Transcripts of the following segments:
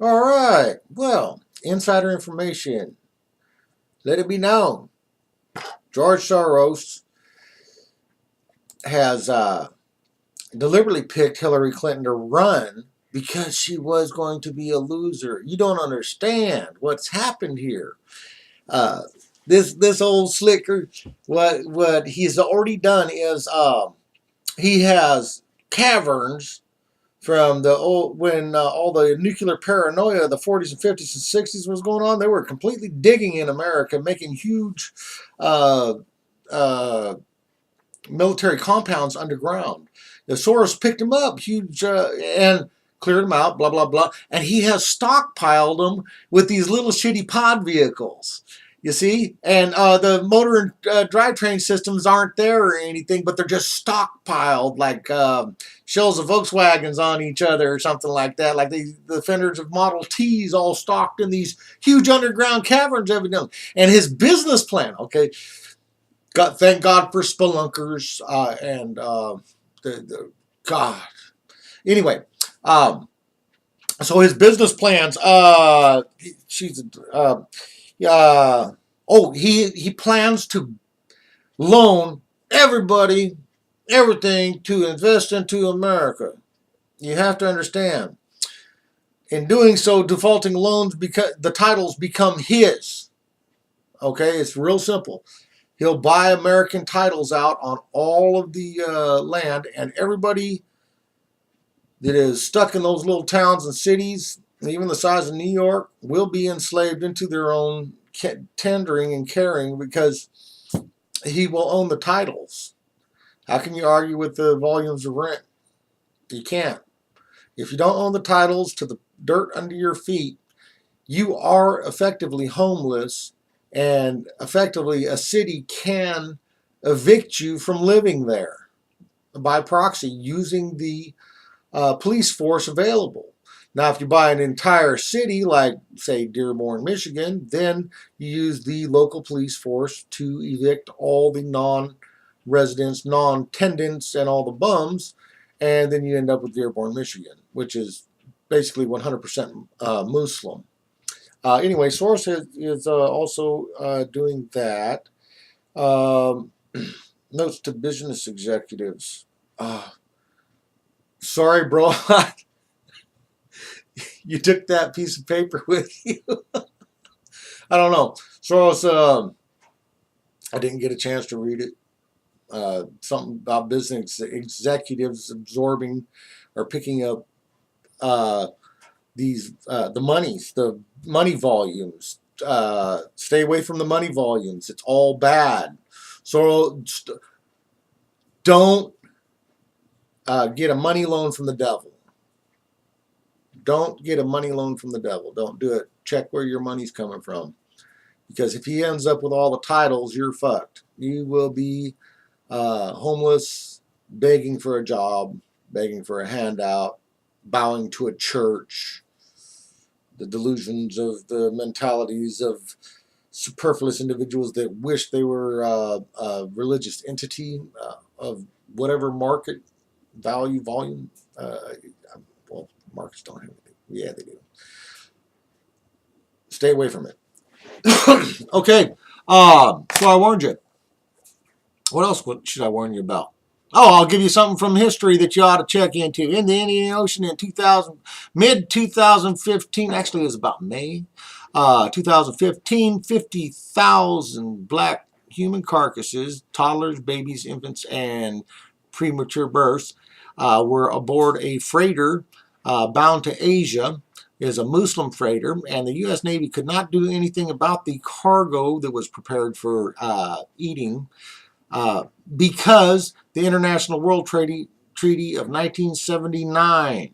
All right. Well, insider information. Let it be known. George Soros has deliberately picked Hillary Clinton to run because she was going to be a loser. You don't understand what's happened here. Uh, this old slicker, what he's already done is he has caverns from the old when all the nuclear paranoia of the 40s and 50s and 60s was going on. They were completely digging in America, making huge uh, uh, military compounds underground. The Soros picked them up, huge, and cleared them out, blah, blah, blah. And he has stockpiled them with these little shitty pod vehicles. You see? And the motor and drivetrain systems aren't there or anything, but they're just stockpiled like shells of Volkswagens on each other or something like that. Like the fenders of Model Ts all stocked in these huge underground caverns, evidently. And his business plan, okay, God, thank God for spelunkers and the God. Anyway, um, so his business plans. She's oh he plans to loan everybody everything to invest into America. You have to understand. In doing so, defaulting loans because the titles become his. Okay, it's real simple. He'll buy American titles out on all of the land, and everybody that is stuck in those little towns and cities, even the size of New York, will be enslaved into their own tendering and carrying because he will own the titles. How can you argue with the volumes of rent? You can't. If you don't own the titles to the dirt under your feet, you are effectively homeless, and effectively a city can evict you from living there by proxy using the police force available. Now, if you buy an entire city, like, say, Dearborn, Michigan, then you use the local police force to evict all the non residents, non tenants, and all the bums, and then you end up with Dearborn, Michigan, which is basically 100% Muslim. Anyway, Soros is also doing that. Um, Notes to business executives. Uh, Sorry, bro. You took that piece of paper with you. I don't know. Soros, I didn't get a chance to read it. Something about business executives absorbing or picking up uh, the money volumes. Stay away from the money volumes. It's all bad. So don't get a money loan from the devil. Don't get a money loan from the devil. Don't do it. Check where your money's coming from. Because if he ends up with all the titles, you're fucked. You will be homeless, begging for a job, begging for a handout, bowing to a church. The delusions of the mentalities of superfluous individuals that wish they were a religious entity of whatever market value, volume. Well, markets don't have anything. Yeah, they do. Stay away from it. Okay. So I warned you. What else should I warn you about? Oh, I'll give you something from history that you ought to check into. In the Indian Ocean in 2000, mid 2015, actually it was about May 2015, 50,000 black human carcasses, toddlers, babies, infants, and premature births were aboard a freighter bound to Asia. Is a Muslim freighter, and the U.S. Navy could not do anything about the cargo that was prepared for eating because the International World Treaty of 1979,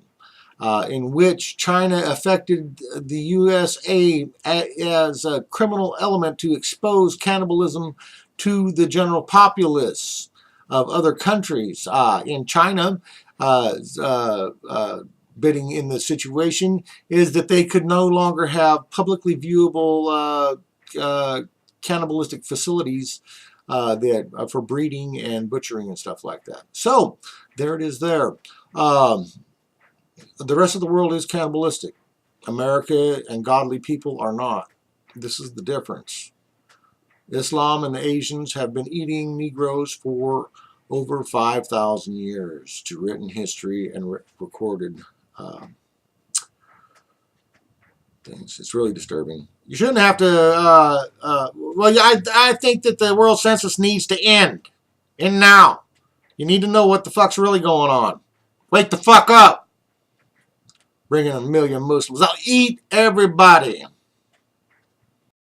in which China affected the USA as a criminal element to expose cannibalism to the general populace of other countries. In China, bidding in the situation is that they could no longer have publicly viewable cannibalistic facilities for breeding and butchering and stuff like that. So there it is there. The rest of the world is cannibalistic. America and godly people are not. This is the difference. Islam and the Asians have been eating Negroes for over 5,000 years to written history and recorded things. It's really disturbing. You shouldn't have to. Well, I think that the world census needs to end. And now. You need to know what the fuck's really going on. Wake the fuck up. Bringing a million Muslims. I'll eat everybody.